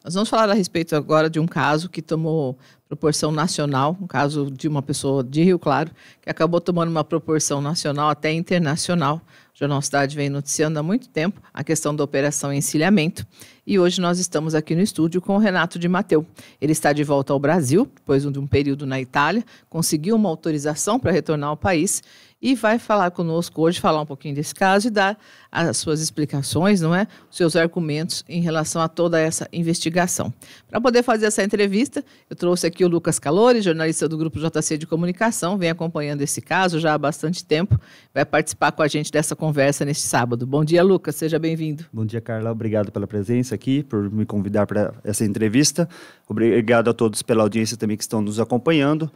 Nós vamos falar a respeito agora de um caso que tomou proporção nacional, um caso de uma pessoa de Rio Claro, que acabou tomando uma proporção nacional até internacional. O Jornal Cidade vem noticiando há muito tempo a questão da Operação Encilhamento. E hoje nós estamos aqui no estúdio com o Renato de Matteo. Ele está de volta ao Brasil, depois de um período na Itália, conseguiu uma autorização para retornar ao país e vai falar conosco hoje, falar um pouquinho desse caso e dar as suas explicações, não é? Os seus argumentos em relação a toda essa investigação. Para poder fazer essa entrevista, eu trouxe aqui o Lucas Calori, jornalista do Grupo JC de Comunicação, vem acompanhando esse caso já há bastante tempo, vai participar com a gente dessa conversa neste sábado. Bom dia, Lucas, seja bem-vindo. Bom dia, Carla, obrigado pela presença aqui, por me convidar para essa entrevista. Obrigado a todos pela audiência também que estão nos acompanhando.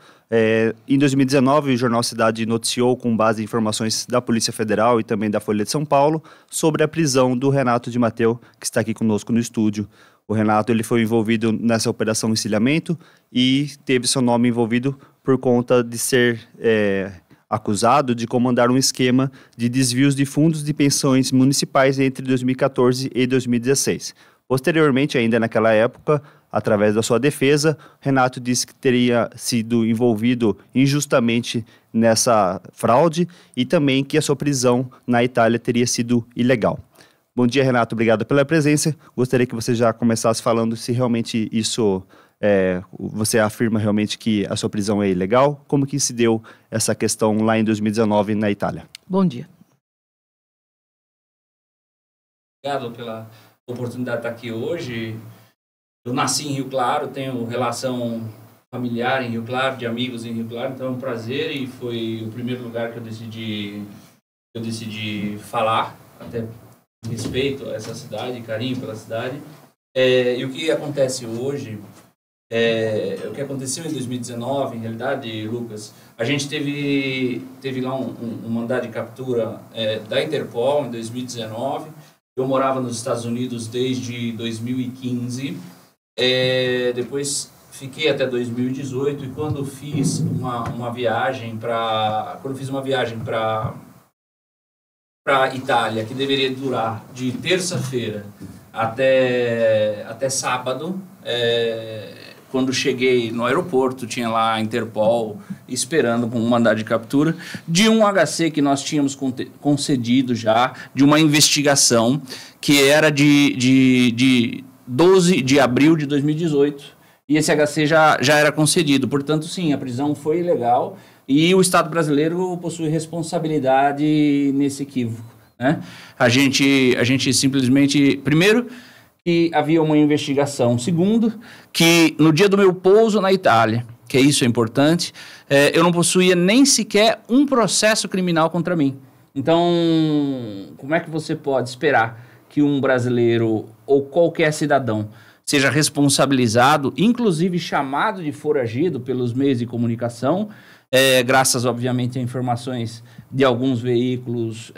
Em 2019, o Jornal Cidade noticiou, com base em informações da Polícia Federal e também da Folha de São Paulo, sobre a prisão do Renato de Matteo, que está aqui conosco no estúdio. O Renato ele foi envolvido nessa operação Encilhamento e teve seu nome envolvido por conta de ser acusado de comandar um esquema de desvios de fundos de pensões municipais entre 2014 e 2016. Posteriormente, ainda naquela época, através da sua defesa, Renato disse que teria sido envolvido injustamente nessa fraude e também que a sua prisão na Itália teria sido ilegal. Bom dia, Renato. Obrigado pela presença. Gostaria que você já começasse falando se realmente isso... você afirma realmente que a sua prisão é ilegal? Como que se deu essa questão lá em 2019 na Itália? Bom dia. Obrigado pela oportunidade de estar aqui hoje. Eu nasci em Rio Claro, tenho relação familiar em Rio Claro, de amigos em Rio Claro, então é um prazer e foi o primeiro lugar que eu decidi falar, até respeito a essa cidade, carinho pela cidade. E o que acontece hoje, o que aconteceu em 2019, em realidade, Lucas, a gente teve lá um mandado de captura da Interpol em 2019. Eu morava nos Estados Unidos desde 2015, depois fiquei até 2018 e quando fiz uma viagem para Itália, que deveria durar de terça-feira até sábado, quando cheguei no aeroporto, tinha lá a Interpol esperando com um mandado de captura de um HC que nós tínhamos concedido já, de uma investigação que era de 12 de abril de 2018, e esse HC já era concedido. Portanto, sim, a prisão foi ilegal e o Estado brasileiro possui responsabilidade nesse equívoco, né? A gente simplesmente, primeiro, que havia uma investigação. Segundo, que no dia do meu pouso na Itália, que isso é importante, eu não possuía nem sequer um processo criminal contra mim. Então, como é que você pode esperar que um brasileiro ou qualquer cidadão seja responsabilizado, inclusive chamado de foragido pelos meios de comunicação, graças, obviamente, a informações de alguns veículos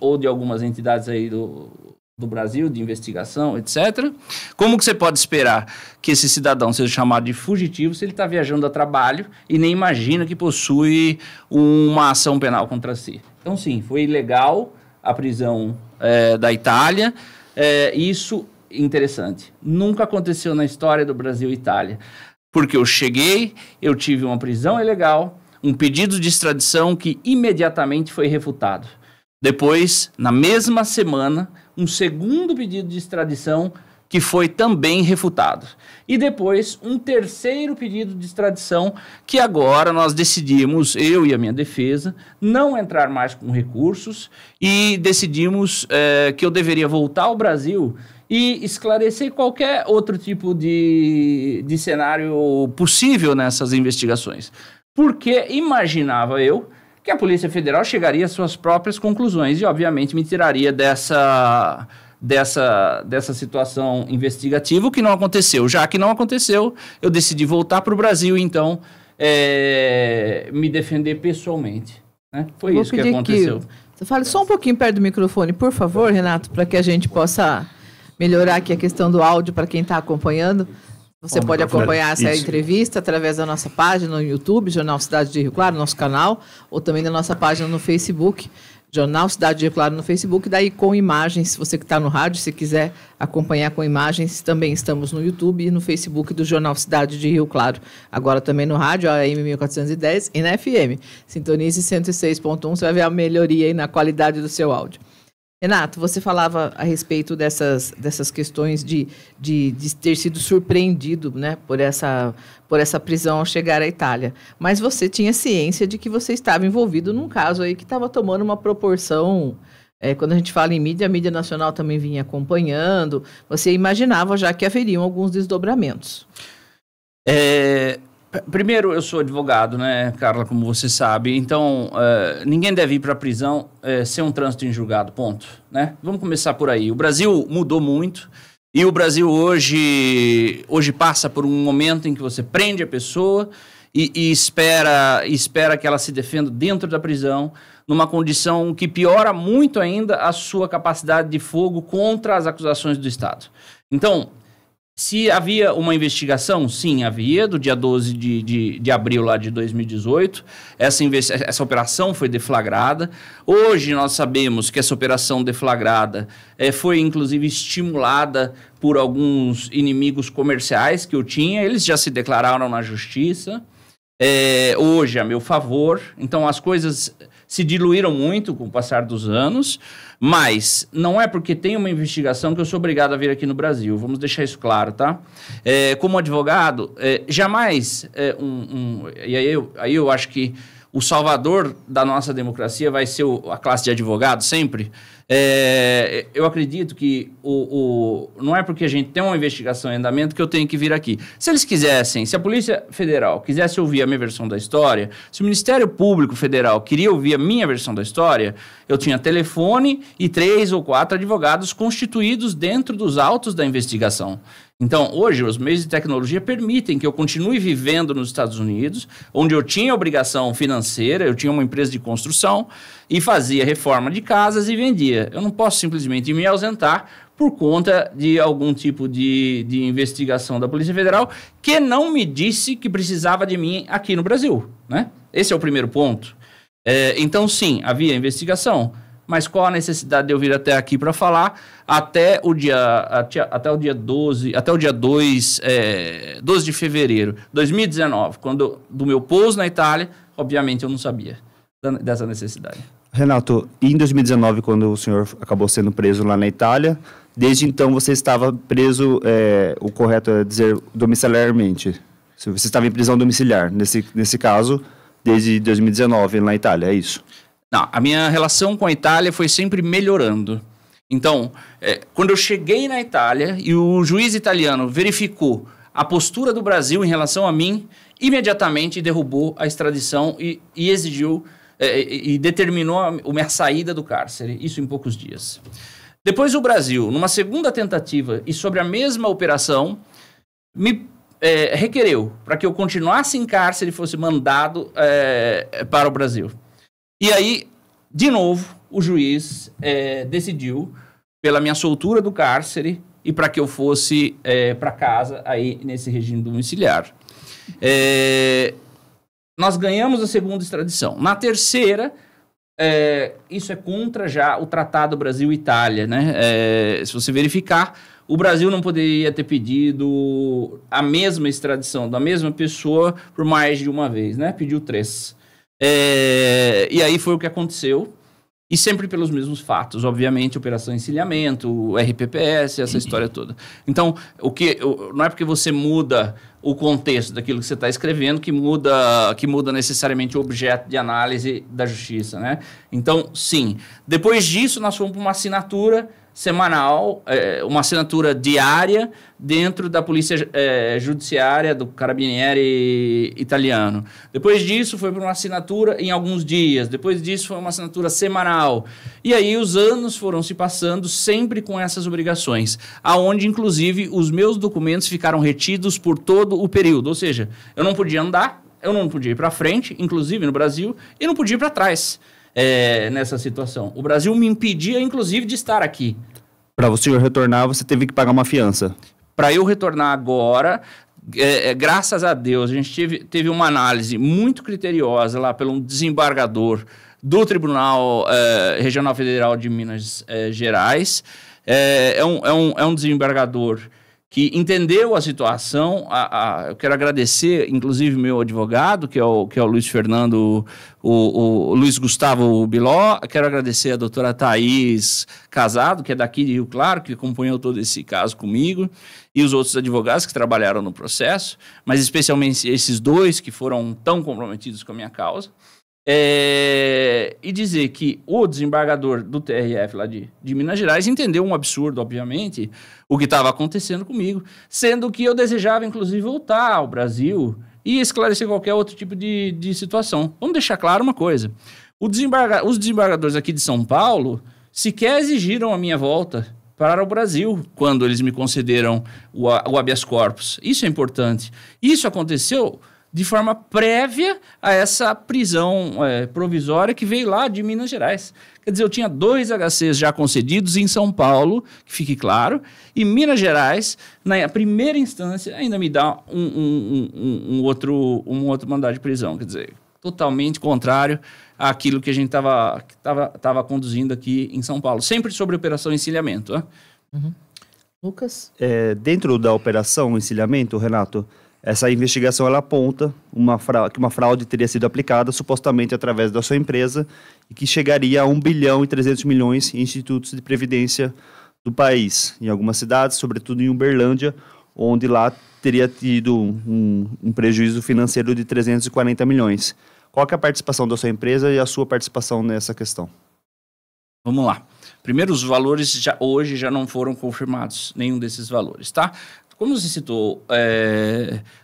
ou de algumas entidades aí do Brasil, de investigação, etc. Como que você pode esperar que esse cidadão seja chamado de fugitivo se ele está viajando a trabalho e nem imagina que possui uma ação penal contra si? Então, sim, foi ilegal a prisão da Itália. Isso, interessante, nunca aconteceu na história do Brasil e Itália. Porque eu cheguei, eu tive uma prisão ilegal, um pedido de extradição que imediatamente foi refutado. Depois, na mesma semana, um segundo pedido de extradição que foi também refutado. E depois, um terceiro pedido de extradição que agora nós decidimos, eu e a minha defesa, não entrar mais com recursos e decidimos que eu deveria voltar ao Brasil e esclarecer qualquer outro tipo de cenário possível nessas investigações. Porque imaginava eu que a Polícia Federal chegaria às suas próprias conclusões e, obviamente, me tiraria dessa situação investigativa, o que não aconteceu. Já que não aconteceu, eu decidi voltar para o Brasil, então, me defender pessoalmente, né? Foi isso que aconteceu. Você fale só um pouquinho perto do microfone, por favor, Renato, para que a gente possa melhorar aqui a questão do áudio para quem está acompanhando. Você pode acompanhar essa entrevista através da nossa página no YouTube, Jornal Cidade de Rio Claro, nosso canal, ou também da nossa página no Facebook. Jornal Cidade de Rio Claro no Facebook, daí com imagens, você que está no rádio, se quiser acompanhar com imagens, também estamos no YouTube e no Facebook do Jornal Cidade de Rio Claro. Agora também no rádio, a AM 1410 e na FM. Sintonize 106.1, você vai ver a melhoria aí na qualidade do seu áudio. Renato, você falava a respeito dessas questões de ter sido surpreendido, né, por essa prisão ao chegar à Itália. Mas você tinha ciência de que você estava envolvido num caso aí que estava tomando uma proporção... quando a gente fala em mídia, a mídia nacional também vinha acompanhando. Você imaginava já que haveriam alguns desdobramentos. Primeiro, eu sou advogado, né, Carla, como você sabe. Então, ninguém deve ir para a prisão ser um trânsito em julgado, ponto. Né? Vamos começar por aí. O Brasil mudou muito e o Brasil hoje passa por um momento em que você prende a pessoa e espera que ela se defenda dentro da prisão, numa condição que piora muito ainda a sua capacidade de fogo contra as acusações do Estado. Então... se havia uma investigação, sim, havia, do dia 12 de abril lá de 2018, essa operação foi deflagrada. Hoje nós sabemos que essa operação deflagrada foi inclusive estimulada por alguns inimigos comerciais que eu tinha, eles já se declararam na justiça, hoje a meu favor, então as coisas se diluíram muito com o passar dos anos, mas não é porque tem uma investigação que eu sou obrigado a vir aqui no Brasil. Vamos deixar isso claro, tá? Como advogado, jamais... e aí eu acho que o salvador da nossa democracia vai ser a classe de advogados sempre. Eu acredito que não é porque a gente tem uma investigação em andamento que eu tenho que vir aqui. Se eles quisessem, se a Polícia Federal quisesse ouvir a minha versão da história, se o Ministério Público Federal queria ouvir a minha versão da história, eu tinha telefone e 3 ou 4 advogados constituídos dentro dos autos da investigação. Então, hoje, os meios de tecnologia permitem que eu continue vivendo nos Estados Unidos, onde eu tinha obrigação financeira, eu tinha uma empresa de construção e fazia reforma de casas e vendia. Eu não posso simplesmente me ausentar por conta de algum tipo de investigação da Polícia Federal que não me disse que precisava de mim aqui no Brasil, né? Esse é o primeiro ponto. Então, sim, havia investigação. Mas qual a necessidade de eu vir até aqui para falar até o dia 2 de fevereiro de 2019, quando do meu pouso na Itália, obviamente eu não sabia dessa necessidade. Renato, em 2019, quando o senhor acabou sendo preso lá na Itália, desde então você estava preso, o correto é dizer domiciliarmente. Você estava em prisão domiciliar, nesse caso, desde 2019 na Itália, é isso? Não, a minha relação com a Itália foi sempre melhorando. Então, quando eu cheguei na Itália e o juiz italiano verificou a postura do Brasil em relação a mim, imediatamente derrubou a extradição e exigiu e determinou a minha saída do cárcere, isso em poucos dias. Depois o Brasil, numa segunda tentativa e sobre a mesma operação, me requereu para que eu continuasse em cárcere e fosse mandado para o Brasil. E aí, de novo, o juiz decidiu pela minha soltura do cárcere e para que eu fosse para casa aí nesse regime domiciliar. Nós ganhamos a segunda extradição. Na terceira, isso é contra já o Tratado Brasil-Itália, né? Se você verificar, o Brasil não poderia ter pedido a mesma extradição da mesma pessoa por mais de uma vez, né? Pediu 3. E aí foi o que aconteceu, e sempre pelos mesmos fatos, obviamente, operação encilhamento, RPPS, essa história toda. Então, não é porque você muda o contexto daquilo que você está escrevendo que muda necessariamente o objeto de análise da justiça, né? Então, sim. Depois disso, nós fomos para uma assinatura semanal, uma assinatura diária dentro da polícia judiciária do Carabinieri italiano. Depois disso foi para uma assinatura em alguns dias, depois disso foi uma assinatura semanal. E aí os anos foram se passando sempre com essas obrigações, aonde inclusive os meus documentos ficaram retidos por todo o período, ou seja, eu não podia andar, eu não podia ir para frente, inclusive no Brasil, e não podia ir para trás. Nessa situação. O Brasil me impedia, inclusive, de estar aqui. Para o senhor retornar, você teve que pagar uma fiança. Para eu retornar agora, graças a Deus, a gente teve uma análise muito criteriosa lá pelo desembargador do Tribunal Regional Federal de Minas Gerais. É um desembargador que entendeu a situação. Eu quero agradecer, inclusive, meu advogado, que é o Luiz Fernando, o Luiz Gustavo Biló. Quero agradecer a doutora Thaís Casado, que é daqui de Rio Claro, que acompanhou todo esse caso comigo, e os outros advogados que trabalharam no processo, mas especialmente esses dois que foram tão comprometidos com a minha causa. E dizer que o desembargador do TRF lá de Minas Gerais entendeu um absurdo, obviamente, o que estava acontecendo comigo, sendo que eu desejava, inclusive, voltar ao Brasil e esclarecer qualquer outro tipo de situação. Vamos deixar claro uma coisa. Os desembargadores aqui de São Paulo sequer exigiram a minha volta para o Brasil quando eles me concederam o habeas corpus. Isso é importante. Isso aconteceu de forma prévia a essa prisão provisória que veio lá de Minas Gerais. Quer dizer, eu tinha 2 HCs já concedidos em São Paulo, que fique claro, e Minas Gerais, na primeira instância, ainda me dá um outro mandado de prisão. Quer dizer, totalmente contrário àquilo que a gente estava conduzindo aqui em São Paulo. Sempre sobre operação encilhamento. Né? Uhum. Lucas? Dentro da operação encilhamento, Renato, essa investigação ela aponta que uma fraude teria sido aplicada supostamente através da sua empresa e que chegaria a 1 bilhão e 300 milhões em institutos de previdência do país, em algumas cidades, sobretudo em Uberlândia, onde lá teria tido um prejuízo financeiro de 340 milhões. Qual que é a participação da sua empresa e a sua participação nessa questão? Vamos lá. Primeiro, os valores hoje já não foram confirmados, nenhum desses valores, tá? Como você citou,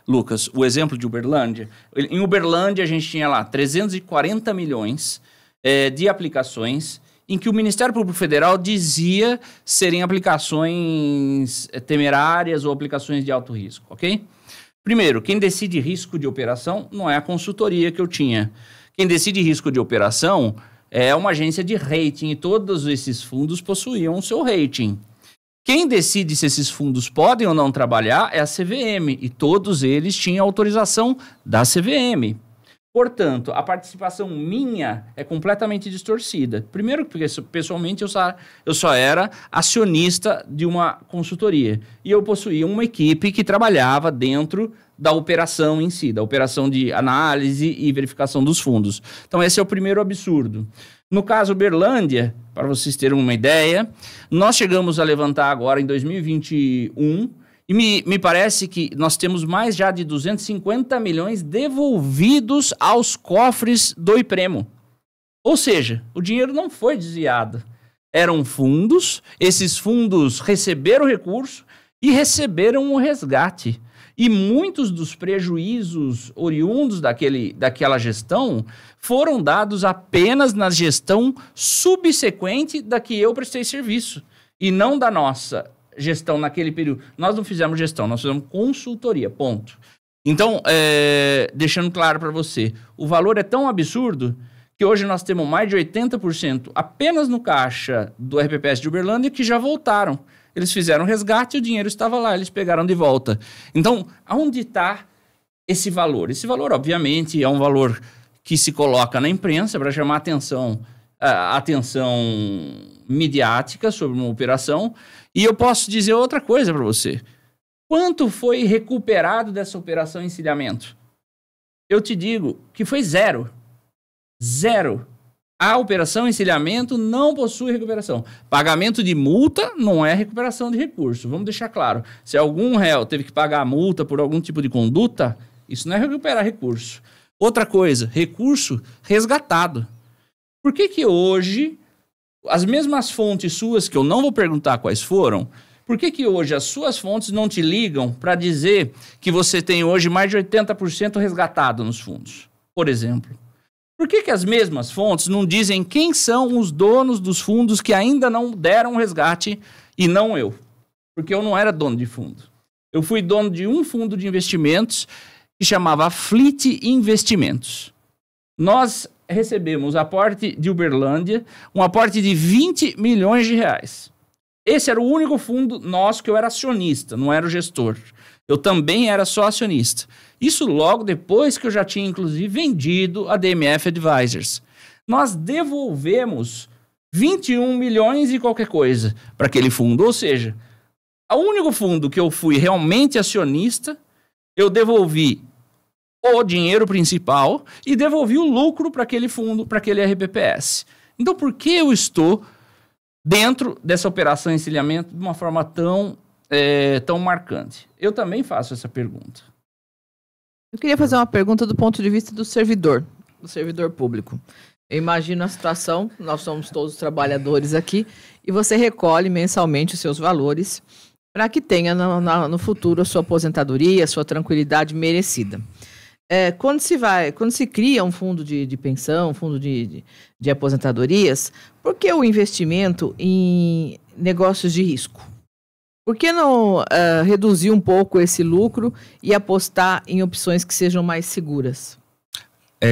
Lucas, o exemplo de Uberlândia, em Uberlândia a gente tinha lá 340 milhões de aplicações em que o Ministério Público Federal dizia serem aplicações temerárias ou aplicações de alto risco, ok? Primeiro, quem decide risco de operação não é a consultoria que eu tinha. Quem decide risco de operação é uma agência de rating e todos esses fundos possuíam o seu rating. Quem decide se esses fundos podem ou não trabalhar é a CVM, e todos eles tinham autorização da CVM. Portanto, a participação minha é completamente distorcida. Primeiro, porque pessoalmente eu só era acionista de uma consultoria, e eu possuía uma equipe que trabalhava dentro da operação em si, da operação de análise e verificação dos fundos. Então, esse é o primeiro absurdo. No caso Uberlândia, para vocês terem uma ideia, nós chegamos a levantar agora em 2021 e me parece que nós temos mais já de 250 milhões devolvidos aos cofres do IPREMO. Ou seja, o dinheiro não foi desviado. Eram fundos, esses fundos receberam o recurso e receberam o resgate. E muitos dos prejuízos oriundos daquela gestão foram dados apenas na gestão subsequente da que eu prestei serviço, e não da nossa gestão naquele período. Nós não fizemos gestão, nós fizemos consultoria, ponto. Então, deixando claro para você, o valor é tão absurdo que hoje nós temos mais de 80% apenas no caixa do RPPS de Uberlândia que já voltaram. Eles fizeram resgate e o dinheiro estava lá, eles pegaram de volta. Então, aonde está esse valor? Esse valor, obviamente, é um valor que se coloca na imprensa para chamar a atenção midiática sobre uma operação. E eu posso dizer outra coisa para você. Quanto foi recuperado dessa operação encilhamento? Eu te digo que foi 0. 0. A operação encilhamento não possui recuperação. Pagamento de multa não é recuperação de recurso. Vamos deixar claro. Se algum réu teve que pagar a multa por algum tipo de conduta, isso não é recuperar recurso. Outra coisa, recurso resgatado. Por que hoje, as mesmas fontes suas, que eu não vou perguntar quais foram, por que hoje as suas fontes não te ligam para dizer que você tem hoje mais de 80% resgatado nos fundos, por exemplo? Por que as mesmas fontes não dizem quem são os donos dos fundos que ainda não deram resgate e não eu? Porque eu não era dono de fundo. Eu fui dono de um fundo de investimentos que chamava Fleet Investimentos. Nós recebemos aporte de Uberlândia, um aporte de 20 milhões de reais. Esse era o único fundo nosso que eu era acionista, não era o gestor. Eu também era só acionista. Isso logo depois que eu já tinha, inclusive, vendido a DMF Advisors. nós devolvemos 21 milhões e qualquer coisa para aquele fundo. Ou seja, o único fundo que eu fui realmente acionista, eu devolvi o dinheiro principal e devolvi o lucro para aquele fundo, para aquele RPPS. Então, por que eu estou dentro dessa operação encilhamento de uma forma tão marcante? Eu também faço essa pergunta. Eu queria fazer uma pergunta do ponto de vista do servidor público. Eu imagino a situação, nós somos todos trabalhadores aqui, e você recolhe mensalmente os seus valores para que tenha no futuro a sua aposentadoria, a sua tranquilidade merecida. Quando se cria um fundo de pensão, um fundo de aposentadorias, por que o investimento em negócios de risco? Por que não reduzir um pouco esse lucro e apostar em opções que sejam mais seguras?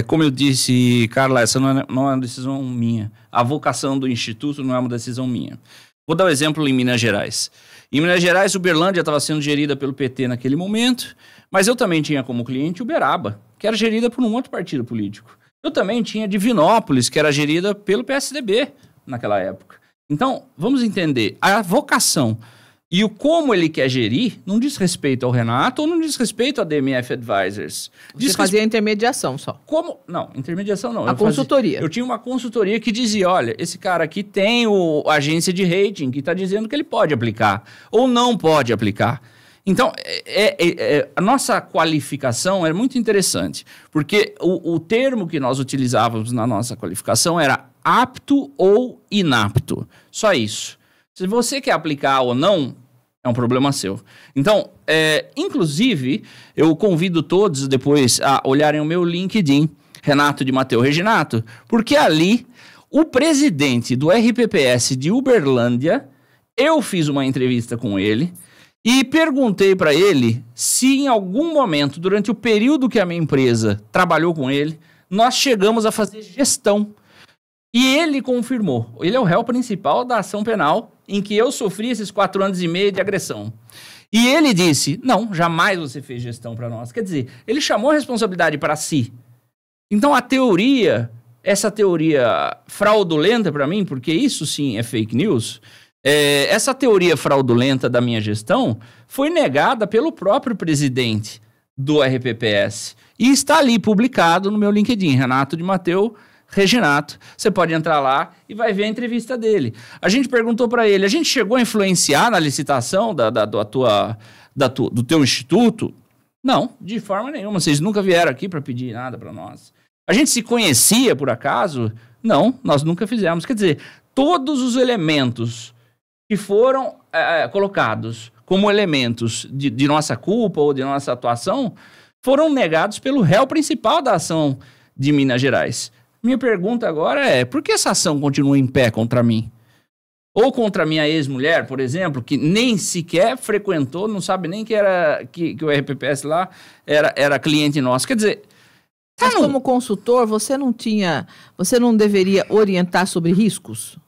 Como eu disse, Carla, essa não é uma decisão minha. A vocação do Instituto não é uma decisão minha. Vou dar um exemplo em Minas Gerais. Em Minas Gerais, Uberlândia estava sendo gerida pelo PT naquele momento, mas eu também tinha como cliente Uberaba, que era gerida por um outro partido político. Eu também tinha Divinópolis, que era gerida pelo PSDB naquela época. Então, vamos entender, a vocação e o como ele quer gerir não diz respeito ao Renato ou não diz respeito à DMF Advisors. Você fazia intermediação só? Não, intermediação não. Consultoria. Eu tinha uma consultoria que dizia, olha, esse cara aqui tem a agência de rating que está dizendo que ele pode aplicar ou não pode aplicar. Então, a nossa qualificação era muito interessante, porque o termo que nós utilizávamos na nossa qualificação era apto ou inapto. Só isso. Se você quer aplicar ou não, é um problema seu. Então, inclusive, eu convido todos depois a olharem o meu LinkedIn, Renato de Mateu Reginato, porque ali, o presidente do RPPS de Uberlândia, eu fiz uma entrevista com ele e perguntei para ele se em algum momento, durante o período que a minha empresa trabalhou com ele, nós chegamos a fazer gestão. E ele confirmou. Ele é o réu principal da ação penal em que eu sofri esses 4 anos e meio de agressão. E ele disse, não, jamais você fez gestão para nós. Quer dizer, ele chamou a responsabilidade para si. Então essa teoria fraudulenta para mim, porque isso sim é fake news, essa teoria fraudulenta da minha gestão foi negada pelo próprio presidente do RPPS. E está ali publicado no meu LinkedIn, Renato de Mateu Reginato. Você pode entrar lá e vai ver a entrevista dele. A gente perguntou para ele, a gente chegou a influenciar na licitação do teu instituto? Não, de forma nenhuma. Vocês nunca vieram aqui para pedir nada para nós. A gente se conhecia por acaso? Não, nós nunca fizemos. Quer dizer, todos os elementos que foram colocados como elementos de nossa culpa ou de nossa atuação foram negados pelo réu principal da ação de Minas Gerais. Minha pergunta agora é, por que essa ação continua em pé contra mim? Ou contra minha ex-mulher, por exemplo, que nem sequer frequentou, não sabe nem que o RPPS lá era cliente nosso. Quer dizer... Mas como consultor, você não deveria orientar sobre riscos?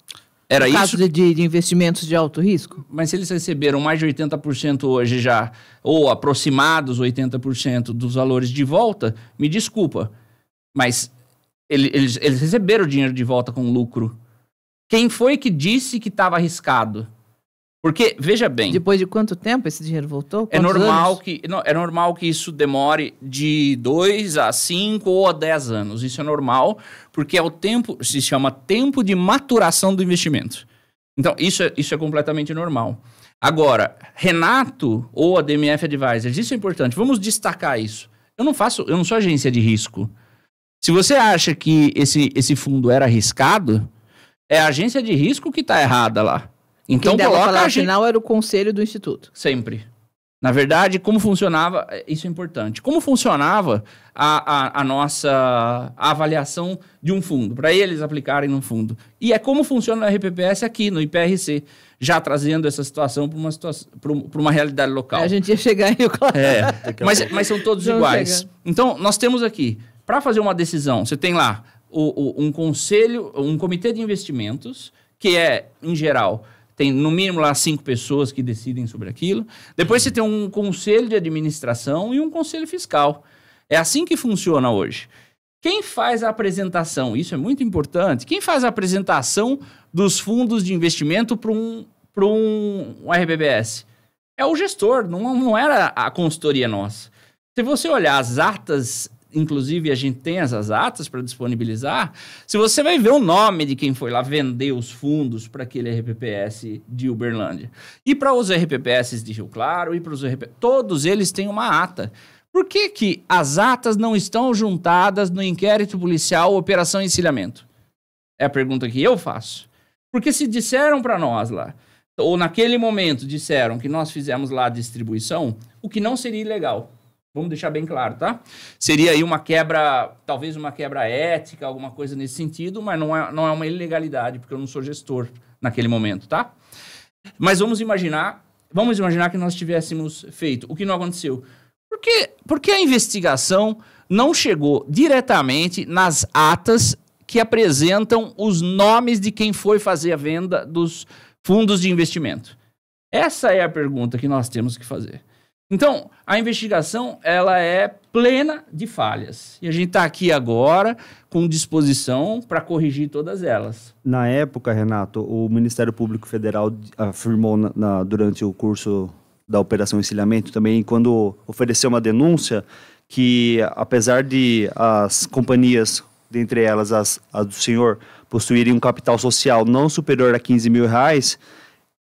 Era no caso de investimentos de alto risco? Mas se eles receberam mais de 80% hoje já, ou aproximados 80% dos valores de volta, me desculpa, mas... Eles receberam o dinheiro de volta com lucro. Quem foi que disse que estava arriscado? Porque, veja bem... Depois de quanto tempo esse dinheiro voltou? É normal que isso demore de 2 a 5 ou a 10 anos. Isso é normal, porque é o tempo, se chama tempo de maturação do investimento. Então, isso é completamente normal. Agora, Renato ou a DMF Advisors, isso é importante. Vamos destacar isso. Eu não sou agência de risco. Se você acha que esse fundo era arriscado, é a agência de risco que está errada lá. Então, quem coloca a final era o conselho do instituto. Sempre. Na verdade, como funcionava, isso é importante, como funcionava a nossa avaliação de um fundo, para eles aplicarem no fundo. E é como funciona no RPPS aqui, no IPRC, já trazendo essa situação para uma realidade local. A gente ia chegar aí, claro. Mas são todos iguais. Então, nós temos aqui... Para fazer uma decisão, você tem lá um conselho, um comitê de investimentos, que em geral, tem no mínimo lá 5 pessoas que decidem sobre aquilo. Depois você tem um conselho de administração e um conselho fiscal. É assim que funciona hoje. Quem faz a apresentação? Isso é muito importante. Quem faz a apresentação dos fundos de investimento para um RBPS? É o gestor, não era a consultoria nossa. Se você olhar as atas, inclusive a gente tem essas atas para disponibilizar, se você vai ver o nome de quem foi lá vender os fundos para aquele RPPS de Uberlândia. E para os RPPS de Rio Claro, e para os todos eles têm uma ata. Por que que as atas não estão juntadas no inquérito policial Operação Encilhamento? É a pergunta que eu faço. Porque se disseram para nós lá, ou naquele momento disseram que nós fizemos lá a distribuição, o que não seria ilegal. Vamos deixar bem claro, tá? Seria aí uma quebra, talvez uma quebra ética, alguma coisa nesse sentido, mas não é uma ilegalidade, porque eu não sou gestor naquele momento, tá? Mas vamos imaginar que nós tivéssemos feito. O que não aconteceu? Porque a investigação não chegou diretamente nas atas que apresentam os nomes de quem foi fazer a venda dos fundos de investimento. Essa é a pergunta que nós temos que fazer. Então, a investigação ela é plena de falhas. E a gente está aqui agora com disposição para corrigir todas elas. Na época, Renato, o Ministério Público Federal afirmou durante o curso da Operação Encilhamento também, quando ofereceu uma denúncia, que apesar de as companhias, dentre elas a do senhor, possuírem um capital social não superior a R$15 mil,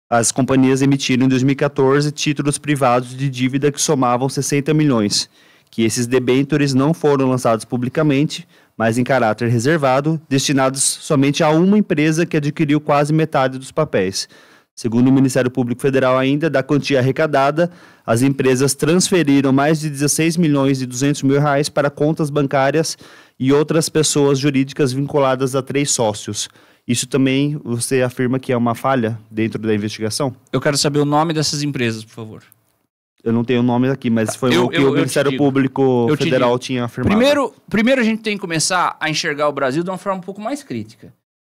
as companhias emitiram em 2014 títulos privados de dívida que somavam 60 milhões, que esses debêntures não foram lançados publicamente, mas em caráter reservado, destinados somente a uma empresa que adquiriu quase metade dos papéis. Segundo o Ministério Público Federal ainda, da quantia arrecadada, as empresas transferiram mais de 16 milhões e 200 mil reais para contas bancárias e outras pessoas jurídicas vinculadas a 3 sócios. Isso também você afirma que é uma falha dentro da investigação? Eu quero saber o nome dessas empresas, por favor. Eu não tenho o nome aqui, mas foi o que o Ministério Público Federal tinha afirmado. Primeiro a gente tem que começar a enxergar o Brasil de uma forma um pouco mais crítica.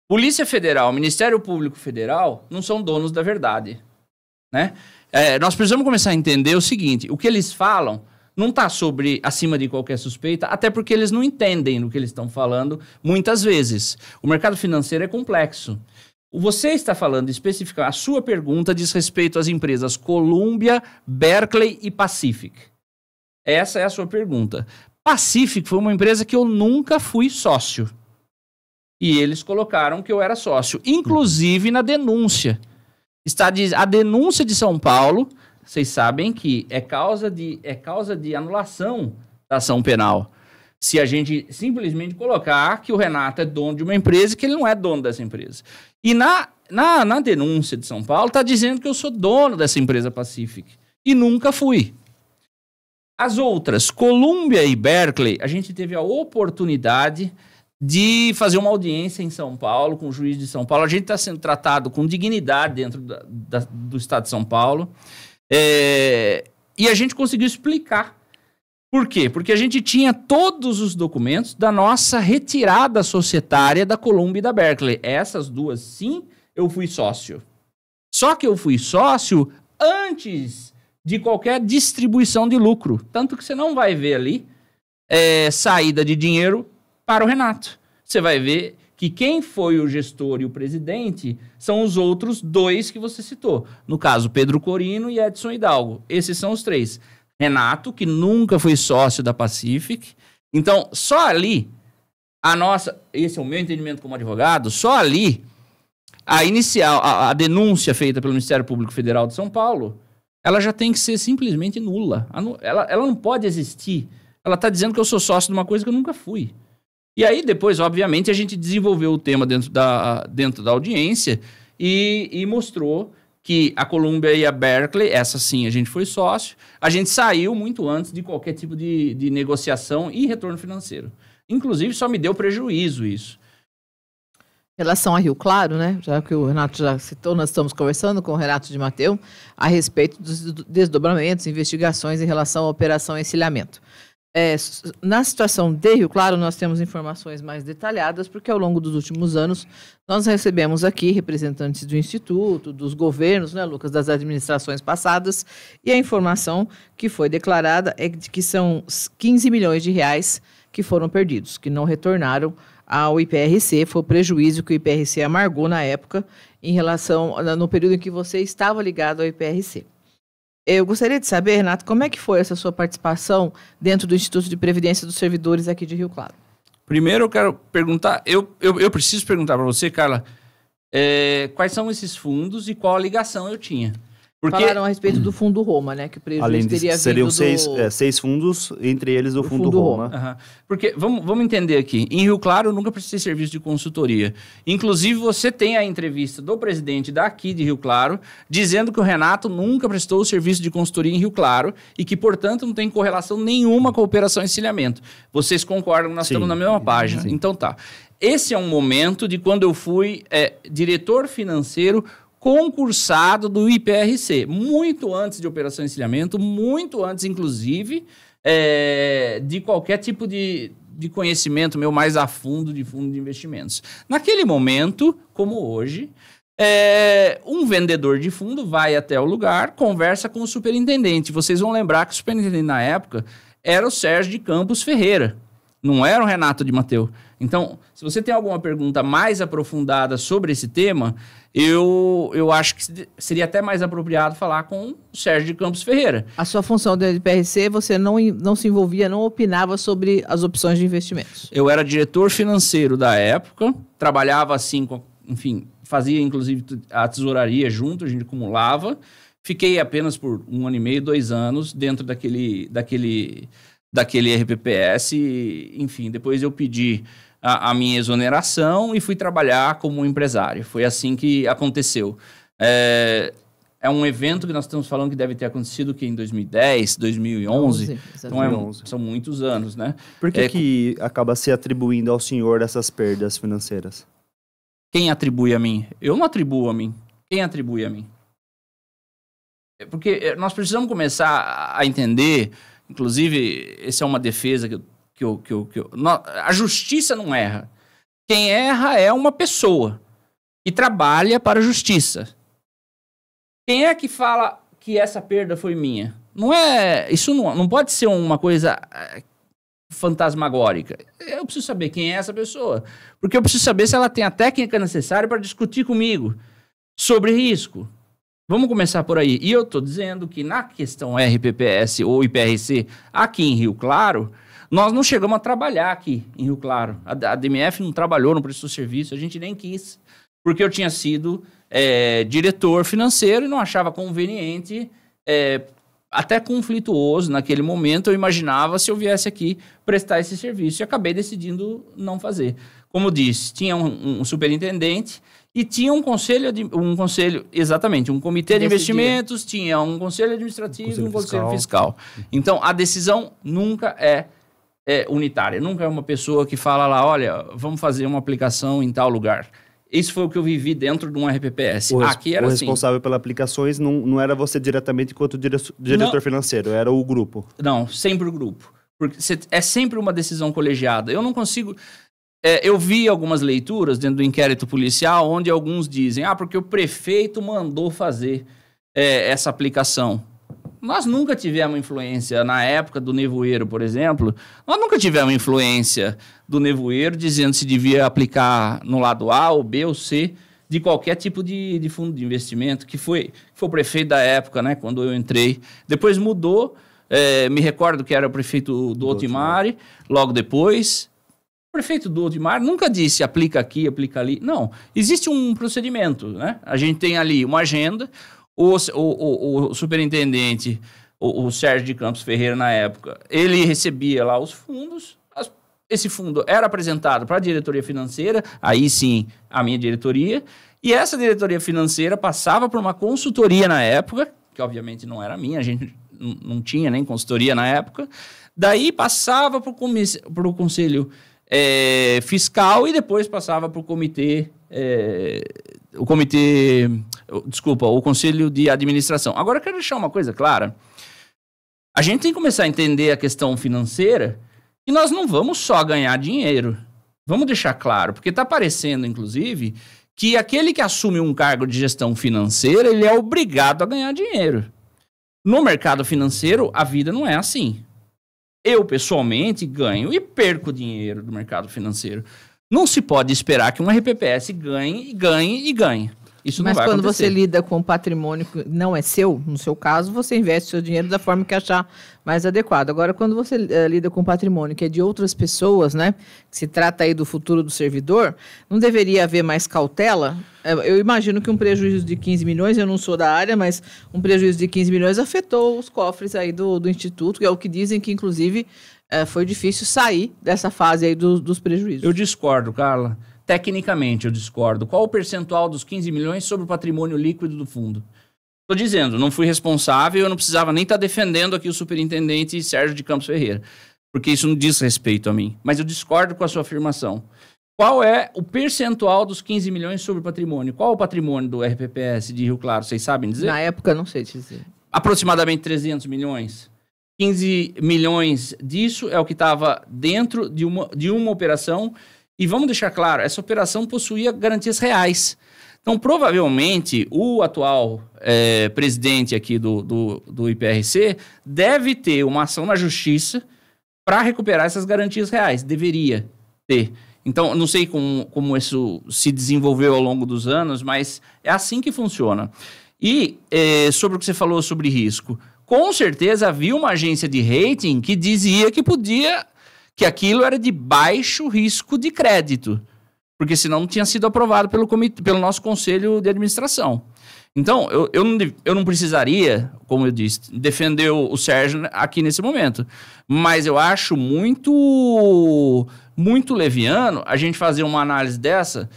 Polícia Federal, Ministério Público Federal não são donos da verdade, né? Nós precisamos começar a entender o seguinte, o que eles falam não está acima de qualquer suspeita, até porque eles não entendem do que eles estão falando muitas vezes. O mercado financeiro é complexo. Você está falando especificamente, a sua pergunta diz respeito às empresas Columbia, Berkeley e Pacific. Essa é a sua pergunta. Pacific foi uma empresa que eu nunca fui sócio. E eles colocaram que eu era sócio, inclusive na denúncia. A denúncia de São Paulo, vocês sabem que é causa de anulação da ação penal. Se a gente simplesmente colocar que o Renato é dono de uma empresa e que ele não é dono dessa empresa. E na denúncia de São Paulo está dizendo que eu sou dono dessa empresa Pacific. E nunca fui. As outras, Columbia e Berkeley, a gente teve a oportunidade de fazer uma audiência em São Paulo, com o juiz de São Paulo. A gente está sendo tratado com dignidade dentro do Estado de São Paulo. E a gente conseguiu explicar. Por quê? Porque a gente tinha todos os documentos da nossa retirada societária da Columbia e da Berkeley. Essas duas, sim, eu fui sócio. Só que eu fui sócio antes de qualquer distribuição de lucro. Tanto que você não vai ver ali saída de dinheiro para o Renato. Você vai ver que quem foi o gestor e o presidente são os outros 2 que você citou. No caso, Pedro Corino e Edson Hidalgo. Esses são os 3. Renato, que nunca foi sócio da Pacific. Então, só ali, esse é o meu entendimento como advogado, só ali, a denúncia feita pelo Ministério Público Federal de São Paulo, ela já tem que ser simplesmente nula. Ela não pode existir. Ela está dizendo que eu sou sócio de uma coisa que eu nunca fui. E aí, depois, obviamente, a gente desenvolveu o tema dentro da audiência e mostrou que a Columbia e a Berkeley, essa sim, a gente foi sócio, a gente saiu muito antes de qualquer tipo de negociação e retorno financeiro. Inclusive, só me deu prejuízo isso. Em relação a Rio Claro, né, já que o Renato já citou, nós estamos conversando com o Renato de Matteo a respeito dos desdobramentos, investigações em relação à Operação Encilhamento. Na situação de Rio Claro, nós temos informações mais detalhadas, porque ao longo dos últimos anos nós recebemos aqui representantes do Instituto, dos governos, né, Lucas, das administrações passadas, e a informação que foi declarada é de que são 15 milhões de reais que foram perdidos, que não retornaram ao IPRC. Foi o prejuízo que o IPRC amargou na época em relação, no período em que você estava ligado ao IPRC. Eu gostaria de saber, Renato, como é que foi essa sua participação dentro do Instituto de Previdência dos Servidores aqui de Rio Claro? Primeiro eu quero perguntar, eu preciso perguntar para você, Carla, quais são esses fundos e qual a ligação eu tinha? Porque... Falaram a respeito do Fundo Roma, né? Que o prejuízo Além teria disso, seriam vindo seis fundos, entre eles o Fundo Roma. Uhum. Porque, vamos entender aqui, em Rio Claro eu nunca prestei serviço de consultoria. Inclusive, você tem a entrevista do presidente daqui de Rio Claro, dizendo que o Renato nunca prestou serviço de consultoria em Rio Claro e que, portanto, não tem correlação nenhuma com a Operação Encilhamento. Vocês concordam que nós estamos na mesma página? Sim. Então tá. Esse é um momento de quando eu fui diretor financeiro concursado do IPRC, muito antes de Operação Encilhamento, muito antes, inclusive, de qualquer tipo de conhecimento meu mais a fundo de fundo de investimentos. Naquele momento, como hoje, um vendedor de fundo vai até o lugar, conversa com o superintendente. Vocês vão lembrar que o superintendente na época era o Sérgio de Campos Ferreira, não era o Renato de Matteo. Então, se você tem alguma pergunta mais aprofundada sobre esse tema, eu acho que seria até mais apropriado falar com o Sérgio de Campos Ferreira. A sua função do IPRC, você não se envolvia, não opinava sobre as opções de investimentos? Eu era diretor financeiro da época, trabalhava assim, enfim, fazia inclusive a tesouraria junto, a gente acumulava. Fiquei apenas por 1 ano e meio, 2 anos dentro daquele RPPS, enfim, depois eu pedi a minha exoneração e fui trabalhar como empresário. Foi assim que aconteceu. É um evento que nós estamos falando que deve ter acontecido que em 2010, 2011. Então são muitos anos, né? Por que acaba se atribuindo ao senhor essas perdas financeiras? Quem atribui a mim? Eu não atribuo a mim. Quem atribui a mim? Porque nós precisamos começar a entender, inclusive, essa é uma defesa a justiça não erra. Quem erra é uma pessoa que trabalha para a justiça. Quem é que fala que essa perda foi minha? Isso não pode ser uma coisa fantasmagórica. Eu preciso saber quem é essa pessoa. Porque eu preciso saber se ela tem a técnica necessária para discutir comigo sobre risco. Vamos começar por aí. E eu estou dizendo que na questão RPPS ou IPRC, aqui em Rio Claro, nós não chegamos a trabalhar aqui em Rio Claro. A DMF não trabalhou, não prestou serviço, a gente nem quis, porque eu tinha sido diretor financeiro e não achava conveniente, até conflituoso naquele momento, eu imaginava se eu viesse aqui prestar esse serviço e acabei decidindo não fazer. Como disse, tinha um superintendente e tinha um conselho, exatamente, um comitê de investimentos, tinha um conselho administrativo e um conselho fiscal. Então, a decisão nunca é unitária, nunca é uma pessoa que fala lá, olha, vamos fazer uma aplicação em tal lugar. Isso foi o que eu vivi dentro de um RPPS. Aqui era assim. O responsável pelas aplicações não era você diretamente enquanto diretor financeiro, era o grupo. Não, sempre o grupo. Porque é sempre uma decisão colegiada. Eu não consigo... eu vi algumas leituras dentro do inquérito policial onde alguns dizem, porque o prefeito mandou fazer essa aplicação. Nós nunca tivemos influência, na época do nevoeiro, por exemplo, nós nunca tivemos influência do nevoeiro dizendo se devia aplicar no lado A, ou B, ou C, de qualquer tipo de fundo de investimento, que foi o prefeito da época, né, quando eu entrei. Depois mudou, me recordo que era o prefeito do Otimari, logo depois. O prefeito do Otimari nunca disse aplica aqui, aplica ali. Não, existe um procedimento, né? A gente tem ali uma agenda. O superintendente, o Sérgio de Campos Ferreira, na época, ele recebia lá os fundos, esse fundo era apresentado para a diretoria financeira, aí sim, a minha diretoria, e essa diretoria financeira passava por uma consultoria na época, que obviamente não era minha, a gente não tinha nem consultoria na época, daí passava para o conselho fiscal e depois passava para o comitê... o Conselho de Administração. Agora, eu quero deixar uma coisa clara. A gente tem que começar a entender a questão financeira e nós não vamos só ganhar dinheiro. Vamos deixar claro, porque está parecendo, inclusive, que aquele que assume um cargo de gestão financeira, ele é obrigado a ganhar dinheiro. No mercado financeiro, a vida não é assim. Eu, pessoalmente, ganho e perco dinheiro do mercado financeiro. Não se pode esperar que um RPPS ganhe. Isso não vai acontecer. Mas quando você lida com patrimônio que não é seu, no seu caso, você investe seu dinheiro da forma que achar mais adequado. Agora, quando você lida com patrimônio que é de outras pessoas, né, que se trata aí do futuro do servidor, não deveria haver mais cautela? Eu imagino que um prejuízo de 15 milhões, eu não sou da área, mas um prejuízo de 15 milhões afetou os cofres aí do Instituto, que é o que dizem que, inclusive, foi difícil sair dessa fase aí dos prejuízos. Eu discordo, Carla. Tecnicamente, eu discordo. Qual o percentual dos 15 milhões sobre o patrimônio líquido do fundo? Estou dizendo, não fui responsável, eu não precisava nem estar defendendo aqui o superintendente Sérgio de Campos Ferreira, porque isso não diz respeito a mim. Mas eu discordo com a sua afirmação. Qual é o percentual dos 15 milhões sobre o patrimônio? Qual o patrimônio do RPPS de Rio Claro? Vocês sabem dizer? Na época, não sei dizer. Aproximadamente 300 milhões. 15 milhões disso é o que estava dentro de uma operação. E vamos deixar claro, essa operação possuía garantias reais. Então, provavelmente, o atual presidente aqui do IPRC deve ter uma ação na justiça para recuperar essas garantias reais. Deveria ter. Então, não sei como isso se desenvolveu ao longo dos anos, mas é assim que funciona. E sobre o que você falou sobre risco, com certeza havia uma agência de rating que dizia que aquilo era de baixo risco de crédito, porque senão não tinha sido aprovado pelo nosso conselho de administração. Então, eu não precisaria, como eu disse, defender o Sérgio aqui nesse momento, mas eu acho muito leviano a gente fazer uma análise dessa,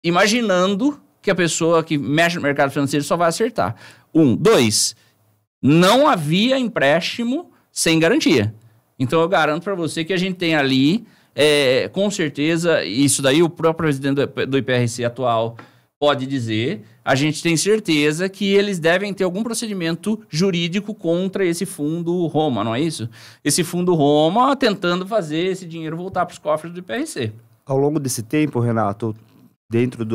imaginando que a pessoa que mexe no mercado financeiro só vai acertar. 2, não havia empréstimo sem garantia. Então, eu garanto para você que a gente tem ali, com certeza, isso daí o próprio presidente do IPRC atual pode dizer, a gente tem certeza que eles devem ter algum procedimento jurídico contra esse fundo Roma, não é isso? Esse fundo Roma tentando fazer esse dinheiro voltar para os cofres do IPRC. Ao longo desse tempo, Renato, dentro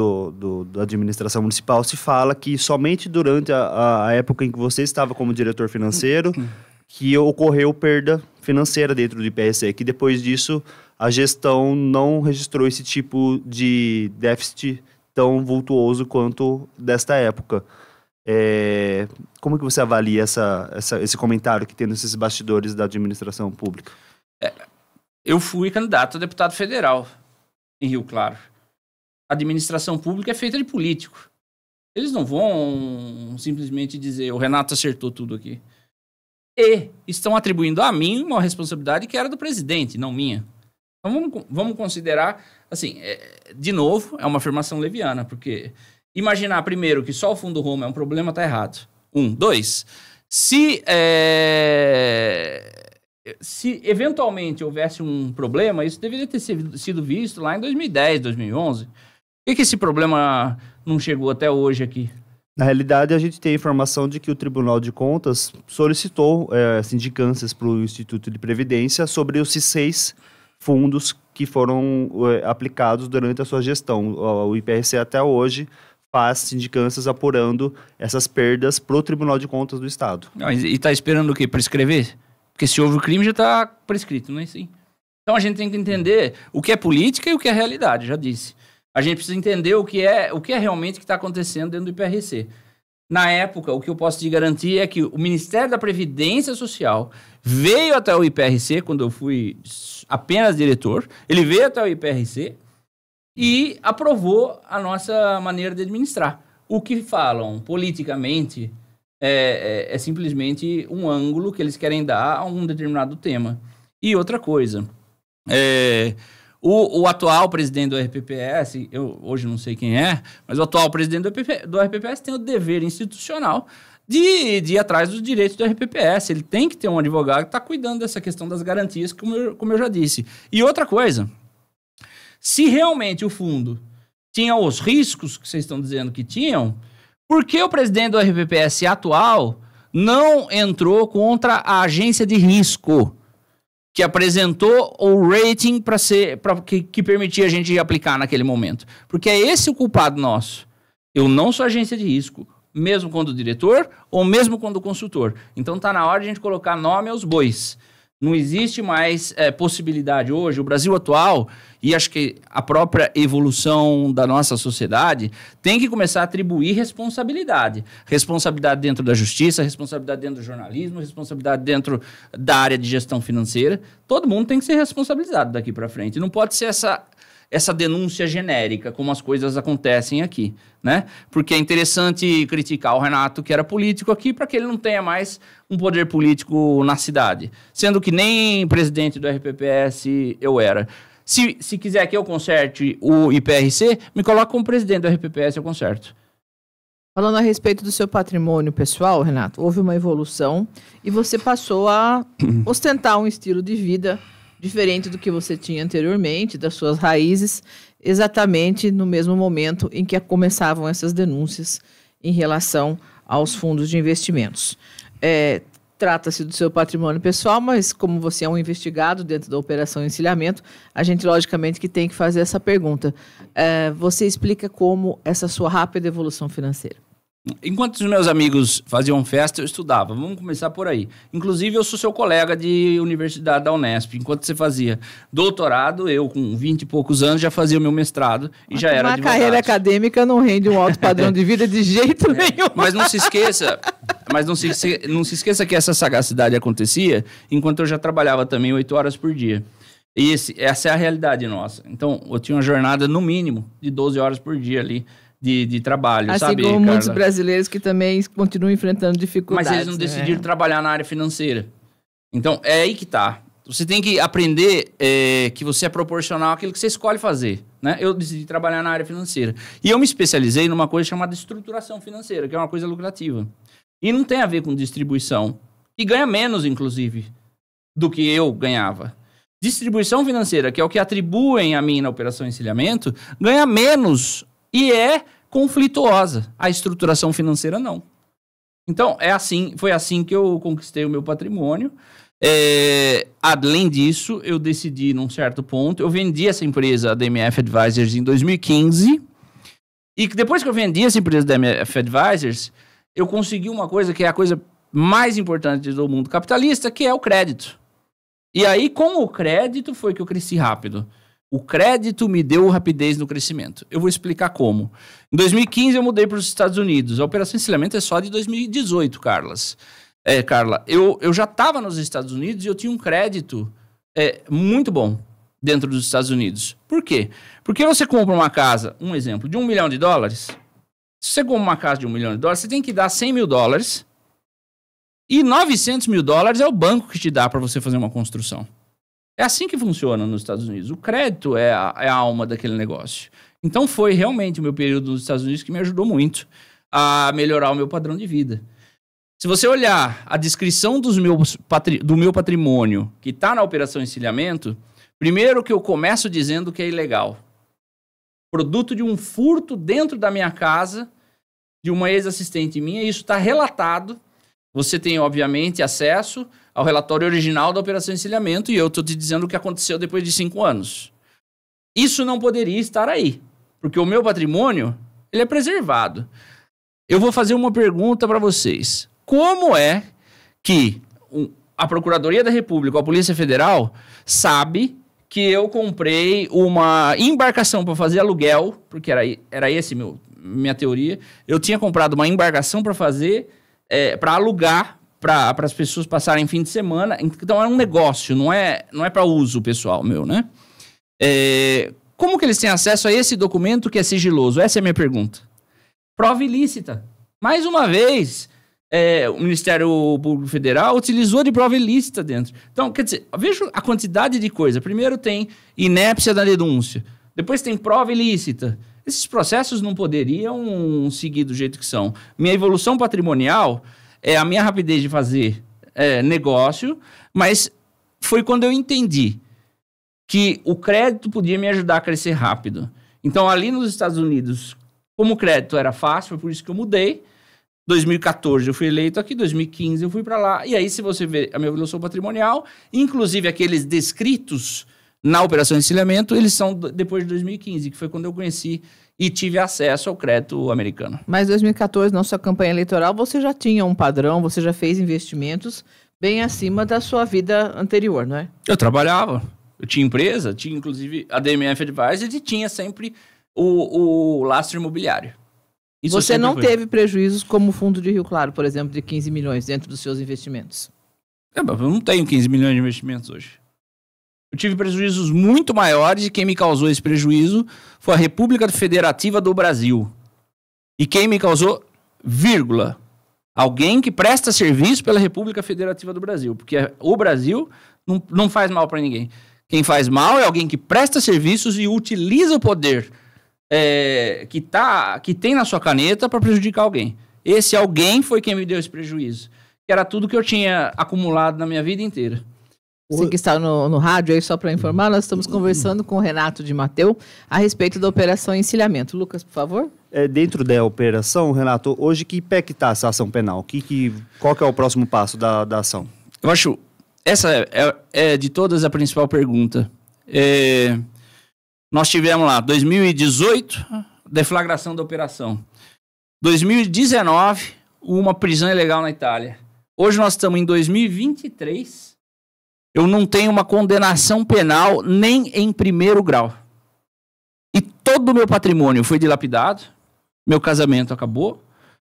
da administração municipal, se fala que somente durante a época em que você estava como diretor financeiro que ocorreu perda financeira dentro do IPRC, que depois disso a gestão não registrou esse tipo de déficit tão vultuoso quanto desta época. Como que você avalia esse comentário que tem nesses bastidores da administração pública? Eu fui candidato a deputado federal em Rio Claro. A administração pública é feita de político. Eles não vão simplesmente dizer o Renato acertou tudo aqui. E estão atribuindo a mim uma responsabilidade que era do presidente, não minha. Então vamos considerar, assim, de novo, é uma afirmação leviana, porque imaginar primeiro que só o fundo Roma é um problema, está errado. 2, se eventualmente houvesse um problema, isso deveria ter sido visto lá em 2010, 2011. Por que esse problema não chegou até hoje aqui? Na realidade, a gente tem a informação de que o Tribunal de Contas solicitou sindicâncias para o Instituto de Previdência sobre os 6 fundos que foram aplicados durante a sua gestão. O IPRC até hoje faz sindicâncias apurando essas perdas para o Tribunal de Contas do Estado. E está esperando o quê? Prescrever? Porque se houve o crime já está prescrito, não é assim? Então a gente tem que entender o que é política e o que é realidade, já disse. A gente precisa entender o que é realmente que está acontecendo dentro do IPRC. Na época, o que eu posso te garantir é que o Ministério da Previdência Social veio até o IPRC, quando eu fui apenas diretor, ele veio até o IPRC e aprovou a nossa maneira de administrar. O que falam politicamente é simplesmente um ângulo que eles querem dar a um determinado tema. E outra coisa, o atual presidente do RPPS, eu hoje não sei quem é, mas o atual presidente do RPPS tem o dever institucional de ir atrás dos direitos do RPPS. Ele tem que ter um advogado que está cuidando dessa questão das garantias, como eu já disse. E outra coisa, se realmente o fundo tinha os riscos que vocês estão dizendo que tinham, por que o presidente do RPPS atual não entrou contra a agência de risco que apresentou o rating que permitia a gente aplicar naquele momento? Porque é esse o culpado nosso. Eu não sou agência de risco. mesmo quando diretor ou mesmo quando consultor. Então está na hora de a gente colocar nome aos bois. Não existe mais possibilidade hoje. O Brasil atual, e acho que a própria evolução da nossa sociedade, tem que começar a atribuir responsabilidade. Responsabilidade dentro da justiça, responsabilidade dentro do jornalismo, responsabilidade dentro da área de gestão financeira. Todo mundo tem que ser responsabilizado daqui para frente. Não pode ser essa denúncia genérica, como as coisas acontecem aqui, né? Porque é interessante criticar o Renato, que era político aqui, para que ele não tenha mais um poder político na cidade. Sendo que nem presidente do RPPS eu era. Se quiser que eu conserte o IPRC, me coloca como presidente do RPPS, eu conserto. Falando a respeito do seu patrimônio pessoal, Renato, houve uma evolução e você passou a ostentar um estilo de vida diferente do que você tinha anteriormente, das suas raízes, exatamente no mesmo momento em que começavam essas denúncias em relação aos fundos de investimentos. Trata-se do seu patrimônio pessoal, mas como você é um investigado dentro da Operação Encilhamento, a gente, logicamente, que tem que fazer essa pergunta. Você explica como essa sua rápida evolução financeira. Enquanto os meus amigos faziam festa, eu estudava. Vamos começar por aí. Inclusive, eu sou seu colega de universidade da Unesp. Enquanto você fazia doutorado, eu, com 20 e poucos anos, já fazia o meu mestrado e já era advogado. Uma carreira acadêmica não rende um alto padrão de vida de jeito nenhum. Mas não se esqueça que essa sagacidade acontecia enquanto eu já trabalhava também 8 horas por dia. E essa é a realidade nossa. Então, eu tinha uma jornada, no mínimo, de 12 horas por dia ali, de trabalho, assim sabe, como Carla? Muitos brasileiros que também continuam enfrentando dificuldades. Mas eles não decidiram trabalhar na área financeira. Então, é aí que tá. Você tem que aprender que você é proporcional àquilo que você escolhe fazer, né? Eu decidi trabalhar na área financeira. E eu me especializei numa coisa chamada estruturação financeira, que é uma coisa lucrativa. E não tem a ver com distribuição. E ganha menos, inclusive, do que eu ganhava. Distribuição financeira, que é o que atribuem a mim na Operação Encilhamento, ganha menos e é conflituosa. A estruturação financeira, não. Então, foi assim que eu conquistei o meu patrimônio. Além disso, eu decidi, num certo ponto, eu vendi essa empresa, a DMF Advisors, em 2015. E depois que eu vendi essa empresa da DMF Advisors, eu consegui uma coisa que é a coisa mais importante do mundo capitalista, que é o crédito. E aí, com o crédito, foi que eu cresci rápido. O crédito me deu rapidez no crescimento. Eu vou explicar como. Em 2015, eu mudei para os Estados Unidos. A Operação Encilhamento é só de 2018, Carla. Eu já estava nos Estados Unidos e eu tinha um crédito muito bom dentro dos Estados Unidos. Por quê? Porque você compra uma casa, um exemplo, de $1 milhão. Se você compra uma casa de $1 milhão, você tem que dar $100 mil. E $900 mil é o banco que te dá para você fazer uma construção. É assim que funciona nos Estados Unidos. O crédito é a alma daquele negócio. Então foi realmente o meu período nos Estados Unidos que me ajudou muito a melhorar o meu padrão de vida. Se você olhar a descrição do meu patrimônio que está na Operação Encilhamento, primeiro que eu começo dizendo que é ilegal. Produto de um furto dentro da minha casa, de uma ex-assistente minha, e isso está relatado. Você tem, obviamente, acesso ao relatório original da Operação Encilhamento e eu estou te dizendo o que aconteceu depois de 5 anos. Isso não poderia estar aí, porque o meu patrimônio ele é preservado. Eu vou fazer uma pergunta para vocês. Como é que a Procuradoria da República, a Polícia Federal, sabe que eu comprei uma embarcação para fazer aluguel, porque era esse minha teoria, eu tinha comprado uma embarcação para fazer... para alugar, para as pessoas passarem fim de semana. Então é um negócio, não é para uso pessoal meu, né? Como que eles têm acesso a esse documento que é sigiloso? Essa é a minha pergunta. Prova ilícita. Mais uma vez, o Ministério Público Federal utilizou de prova ilícita dentro. Então, quer dizer, veja a quantidade de coisa. Primeiro tem inépcia da denúncia. Depois tem prova ilícita. Esses processos não poderiam seguir do jeito que são. Minha evolução patrimonial é a minha rapidez de fazer negócio, mas foi quando eu entendi que o crédito podia me ajudar a crescer rápido. Então, ali nos Estados Unidos, como o crédito era fácil, foi por isso que eu mudei. 2014 eu fui eleito aqui, 2015 eu fui para lá. E aí, se você ver a minha evolução patrimonial, inclusive aqueles descritos na Operação Encilhamento, eles são depois de 2015, que foi quando eu conheci e tive acesso ao crédito americano. Mas em 2014, na sua campanha eleitoral, você já tinha um padrão, você já fez investimentos bem acima da sua vida anterior, não é? Eu trabalhava, eu tinha empresa, tinha inclusive a DMF Advisors e tinha sempre o lastro imobiliário. Isso você não teve prejuízos como o Fundo de Rio Claro, por exemplo, de 15 milhões dentro dos seus investimentos? Eu não tenho 15 milhões de investimentos hoje. Eu tive prejuízos muito maiores e quem me causou esse prejuízo foi a República Federativa do Brasil. E quem me causou, vírgula, alguém que presta serviço pela República Federativa do Brasil. Porque o Brasil não faz mal para ninguém. Quem faz mal é alguém que presta serviços e utiliza o poder que tem na sua caneta para prejudicar alguém. Esse alguém foi quem me deu esse prejuízo. Que era tudo que eu tinha acumulado na minha vida inteira. Você que está no rádio aí, só para informar, nós estamos conversando com o Renato de Matteu a respeito da Operação Encilhamento. Lucas, por favor. Dentro da operação, Renato, hoje que pé que está essa ação penal? Qual que é o próximo passo da ação? Eu acho, essa é de todas a principal pergunta. Nós tivemos lá, 2018, deflagração da operação. 2019, uma prisão ilegal na Itália. Hoje nós estamos em 2023... Eu não tenho uma condenação penal nem em primeiro grau. E todo o meu patrimônio foi dilapidado. Meu casamento acabou.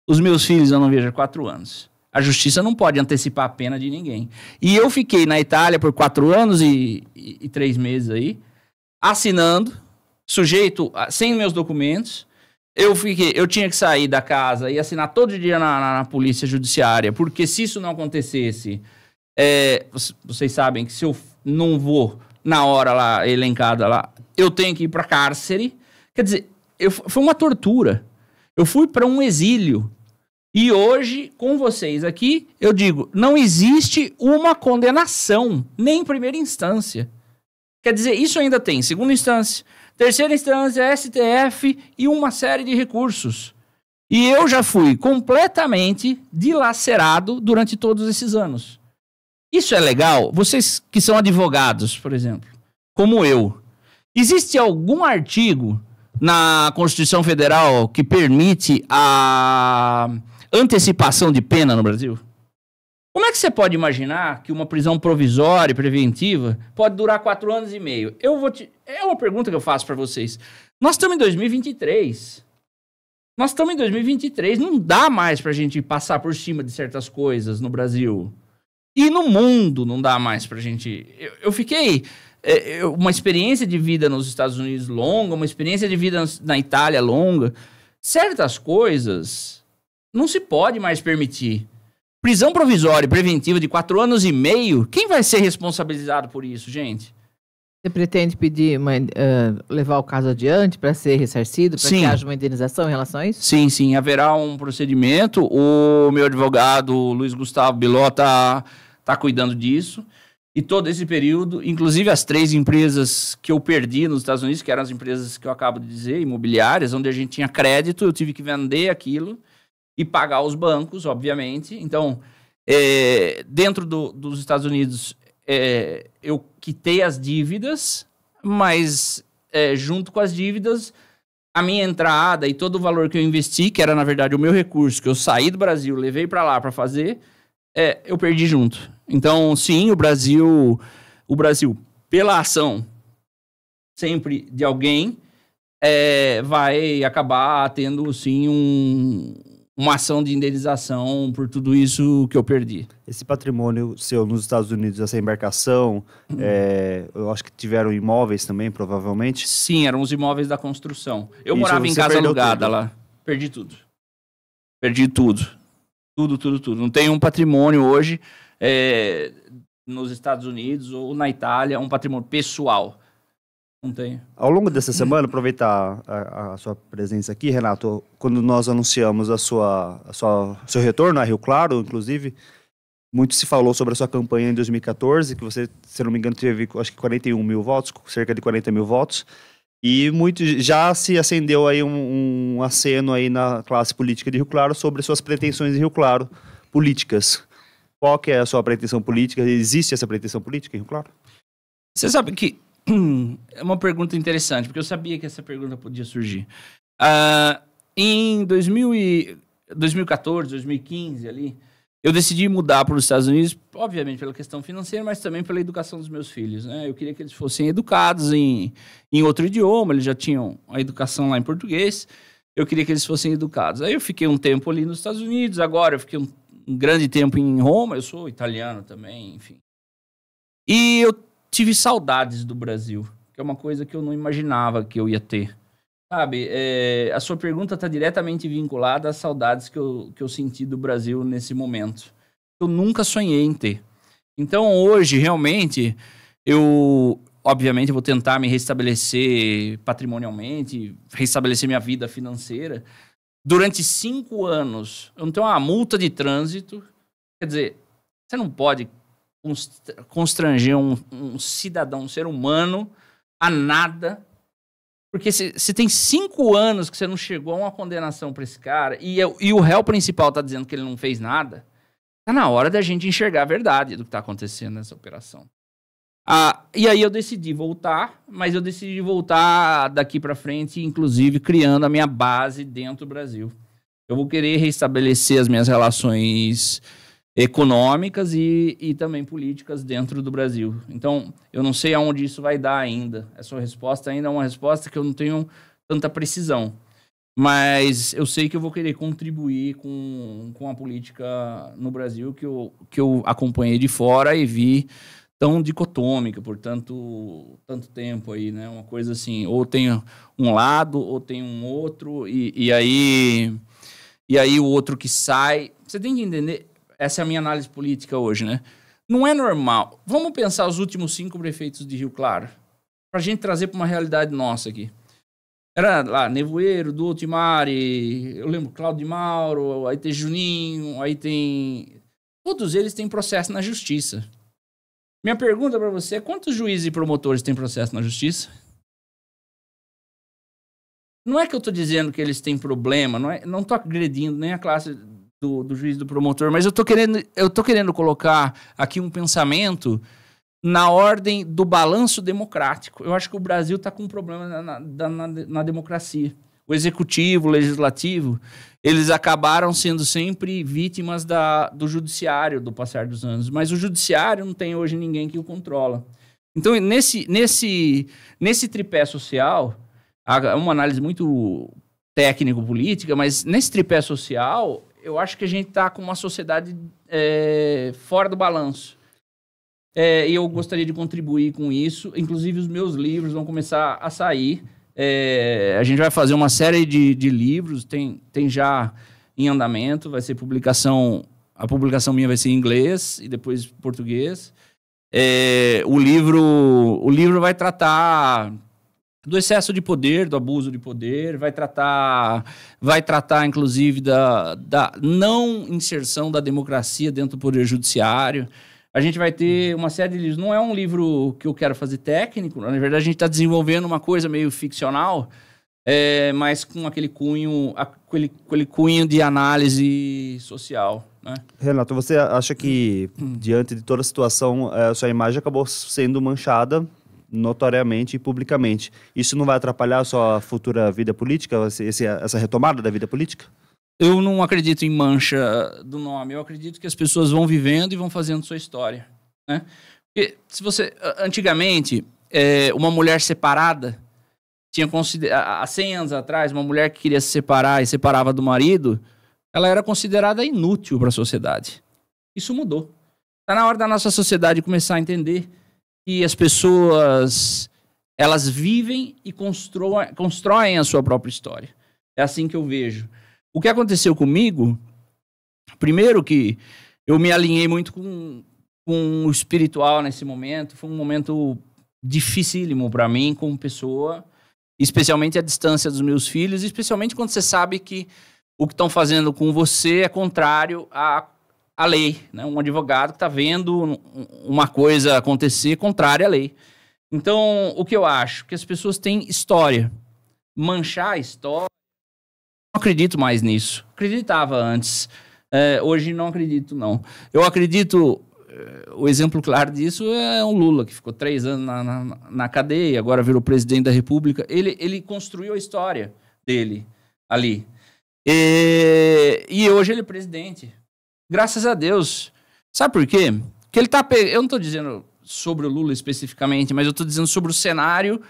Os meus filhos eu não vejo há 4 anos. A justiça não pode antecipar a pena de ninguém. E eu fiquei na Itália por 4 anos e 3 meses aí, assinando, sujeito, sem meus documentos. Eu tinha que sair da casa e assinar todo dia na polícia judiciária, porque se isso não acontecesse... vocês sabem que se eu não vou na hora lá, elencada lá, eu tenho que ir para cárcere. Quer dizer, foi uma tortura. Eu fui para um exílio. E hoje, com vocês aqui, eu digo, não existe uma condenação, nem em primeira instância. Quer dizer, isso ainda tem segunda instância, terceira instância, STF e uma série de recursos. E eu já fui completamente dilacerado durante todos esses anos. Isso é legal? Vocês que são advogados, por exemplo, como eu, existe algum artigo na Constituição Federal que permite a antecipação de pena no Brasil? Como é que você pode imaginar que uma prisão provisória e preventiva pode durar 4 anos e meio? É uma pergunta que eu faço para vocês. Nós estamos em 2023. Não dá mais para a gente passar por cima de certas coisas no Brasil. E no mundo não dá mais pra gente... Eu fiquei... uma experiência de vida nos Estados Unidos longa, uma experiência de vida na Itália longa. Certas coisas não se pode mais permitir. Prisão provisória e preventiva de 4 anos e meio, quem vai ser responsabilizado por isso, gente? Você pretende pedir levar o caso adiante para ser ressarcido, para que haja uma indenização em relação a isso? Sim. Haverá um procedimento. O meu advogado, Luiz Gustavo Biló, tá cuidando disso. E todo esse período, inclusive as 3 empresas que eu perdi nos Estados Unidos, que eram as empresas que eu acabo de dizer, imobiliárias, onde a gente tinha crédito, eu tive que vender aquilo e pagar os bancos, obviamente. Então, dentro dos Estados Unidos... eu quitei as dívidas, mas junto com as dívidas, a minha entrada e todo o valor que eu investi, que era na verdade o meu recurso, que eu saí do Brasil, levei para lá para fazer, eu perdi junto. Então, sim, o Brasil, pela ação sempre de alguém, vai acabar tendo, sim, uma ação de indenização por tudo isso que eu perdi. Esse patrimônio seu nos Estados Unidos, essa embarcação, eu acho que tiveram imóveis também, provavelmente? Sim, eram os imóveis da construção. Eu morava em casa alugada lá. Perdi tudo. Tudo. Não tenho um patrimônio hoje nos Estados Unidos ou na Itália, um patrimônio pessoal. Não tenho. Ao longo dessa semana, aproveitar a sua presença aqui, Renato, quando nós anunciamos seu retorno a Rio Claro, inclusive, muito se falou sobre a sua campanha em 2014, que você, se não me engano, teve, acho que 41 mil votos, cerca de 40 mil votos, e muito já se acendeu aí um aceno aí na classe política de Rio Claro sobre suas pretensões em Rio Claro, políticas. Qual que é a sua pretensão política? Existe essa pretensão política em Rio Claro? Você sabe que É uma pergunta interessante, porque eu sabia que essa pergunta podia surgir. Em 2014, 2015, ali, eu decidi mudar para os Estados Unidos, obviamente pela questão financeira, mas também pela educação dos meus filhos, né? Eu queria que eles fossem educados em outro idioma, eles já tinham a educação lá em português, eu queria que eles fossem educados. Aí eu fiquei um tempo ali nos Estados Unidos, agora eu fiquei um grande tempo em Roma, eu sou italiano também, enfim. E eu tive saudades do Brasil, que é uma coisa que eu não imaginava que eu ia ter. Sabe, a sua pergunta está diretamente vinculada às saudades que eu senti do Brasil nesse momento. Eu nunca sonhei em ter. Então, hoje, realmente, obviamente, vou tentar me restabelecer patrimonialmente, restabelecer minha vida financeira. Durante 5 anos, eu não tenho uma multa de trânsito. Quer dizer, você não pode constranger um cidadão, um ser humano, a nada. Porque se tem 5 anos que você não chegou a uma condenação para esse cara e o réu principal está dizendo que ele não fez nada, tá na hora da gente enxergar a verdade do que está acontecendo nessa operação. E aí eu decidi voltar, mas eu decidi voltar daqui para frente, inclusive criando a minha base dentro do Brasil. Eu vou querer restabelecer as minhas relações econômicas e também políticas dentro do Brasil. Então, eu não sei aonde isso vai dar ainda. Essa resposta ainda é uma resposta que eu não tenho tanta precisão. Mas eu sei que eu vou querer contribuir com a política no Brasil que eu acompanhei de fora e vi tão dicotômica por tanto tempo aí, né? Uma coisa assim, ou tem um lado, ou tem um outro, e aí o outro que sai. Você tem que entender... Essa é a minha análise política hoje, né? Não é normal. Vamos pensar os últimos 5 prefeitos de Rio Claro, para a gente trazer para uma realidade nossa aqui. Era lá, Nevoeiro, Dutra, Mari, eu lembro Cláudio de Mauro, aí tem Juninho, aí tem... Todos eles têm processo na justiça. Minha pergunta para você é: quantos juízes e promotores têm processo na justiça? Não é que eu estou dizendo que eles têm problema, não estou agredindo nem a classe... Do juiz, do promotor, mas eu tô querendo colocar aqui um pensamento na ordem do balanço democrático. Eu acho que o Brasil está com um problema na democracia. O executivo, o legislativo, eles acabaram sendo sempre vítimas do judiciário do passar dos anos, mas o judiciário não tem hoje ninguém que o controla. Então, nesse tripé social, é uma análise muito técnico-política, mas nesse tripé social... Eu acho que a gente está com uma sociedade fora do balanço. E eu gostaria de contribuir com isso. Inclusive, os meus livros vão começar a sair. A gente vai fazer uma série de livros, tem já em andamento. Vai ser publicação... A publicação minha vai ser em inglês e depois em português. O livro vai tratar... do excesso de poder, do abuso de poder, vai tratar inclusive da não inserção da democracia dentro do poder judiciário. A gente vai ter uma série de livros. Não é um livro que eu quero fazer técnico, na verdade a gente está desenvolvendo uma coisa meio ficcional, mas com aquele cunho de análise social, né? Renato, você acha que, diante de toda a situação, a sua imagem acabou sendo manchada notoriamente e publicamente? Isso não vai atrapalhar a sua futura vida política, essa retomada da vida política? Eu não acredito em mancha do nome. Eu acredito que as pessoas vão vivendo e vão fazendo sua história, né? Porque antigamente, uma mulher separada tinha há 100 anos atrás, uma mulher que queria se separar e separava do marido, ela era considerada inútil para a sociedade. Isso mudou. Está na hora da nossa sociedade começar a entender que as pessoas, elas vivem e constroem a sua própria história. É assim que eu vejo. O que aconteceu comigo, primeiro que eu me alinhei muito com o espiritual nesse momento, foi um momento dificílimo para mim como pessoa, especialmente a distância dos meus filhos, especialmente quando você sabe que o que estão fazendo com você é contrário à lei, né? Um advogado que está vendo uma coisa acontecer contrária à lei. Então, o que eu acho? Que as pessoas têm história. Manchar a história, não acredito mais nisso. Acreditava antes. Hoje não acredito, não. Eu acredito... o exemplo claro disso é o Lula, que ficou 3 anos na cadeia, agora virou presidente da República. Ele construiu a história dele ali. E hoje ele é presidente. Graças a Deus. Sabe por quê? Porque ele tá eu não estou dizendo sobre o Lula especificamente, mas eu estou dizendo sobre o cenário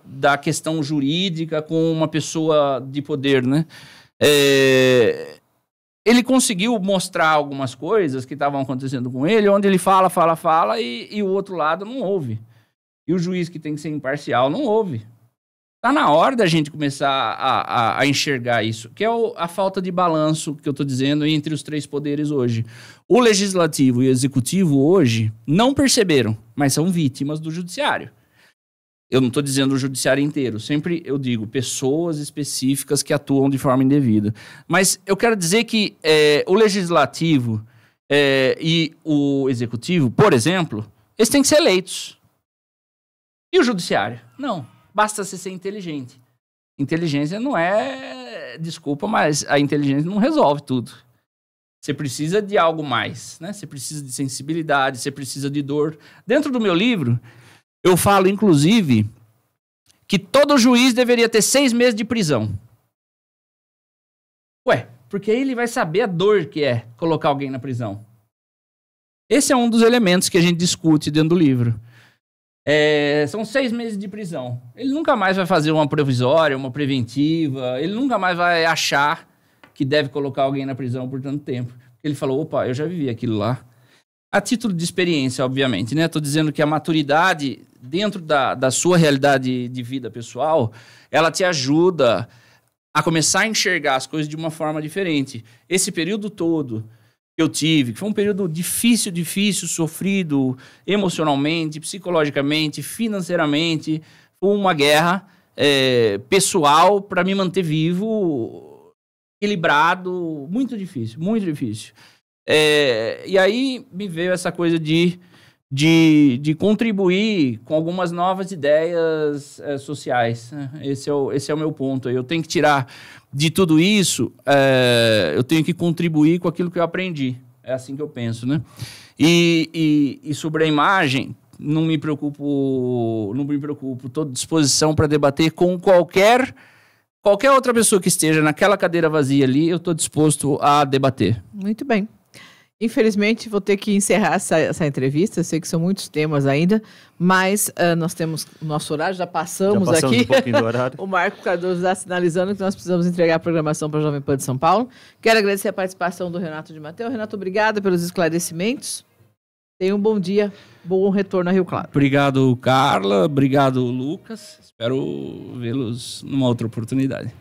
da questão jurídica com uma pessoa de poder, né? Ele conseguiu mostrar algumas coisas que estavam acontecendo com ele, onde ele fala e o outro lado não ouve. E o juiz, que tem que ser imparcial, não ouve. Está na hora da gente começar a enxergar isso, que é a falta de balanço que eu estou dizendo entre os 3 poderes hoje. O legislativo e o executivo hoje não perceberam, mas são vítimas do judiciário. Eu não estou dizendo o judiciário inteiro, sempre eu digo pessoas específicas que atuam de forma indevida. Mas eu quero dizer que o legislativo e o executivo, por exemplo, eles têm que ser eleitos. E o judiciário? Não. Basta você ser inteligente. Inteligência não é... Desculpa, mas a inteligência não resolve tudo. Você precisa de algo mais, né? Você precisa de sensibilidade, você precisa de dor. Dentro do meu livro, eu falo, inclusive, que todo juiz deveria ter 6 meses de prisão. Ué, porque aí ele vai saber a dor que é colocar alguém na prisão. Esse é um dos elementos que a gente discute dentro do livro. São 6 meses de prisão. Ele nunca mais vai fazer uma provisória, uma preventiva, ele nunca mais vai achar que deve colocar alguém na prisão por tanto tempo. Ele falou, opa, eu já vivi aquilo lá. A título de experiência, obviamente, né? Estou dizendo que a maturidade, dentro da sua realidade de vida pessoal, ela te ajuda a começar a enxergar as coisas de uma forma diferente. Esse período todo que eu tive, que foi um período difícil, sofrido emocionalmente, psicologicamente, financeiramente, foi uma guerra pessoal para me manter vivo, equilibrado, muito difícil, muito difícil. E aí me veio essa coisa de contribuir com algumas novas ideias sociais. Esse é o meu ponto. Eu tenho que tirar de tudo isso, eu tenho que contribuir com aquilo que eu aprendi. É assim que eu penso, né? E sobre a imagem, não me preocupo. Estou à disposição para debater com qualquer outra pessoa que esteja naquela cadeira vazia ali, eu estou disposto a debater. Muito bem. Infelizmente, vou ter que encerrar essa entrevista. Eu sei que são muitos temas ainda, mas nós temos o nosso horário, já passamos aqui. Um pouquinho do horário. O Marco Cardoso está sinalizando que nós precisamos entregar a programação para a Jovem Pan de São Paulo. Quero agradecer a participação do Renato de Matteo. Renato, obrigada pelos esclarecimentos. Tenha um bom dia, bom retorno a Rio Claro. Obrigado, Carla. Obrigado, Lucas. Espero vê-los numa outra oportunidade.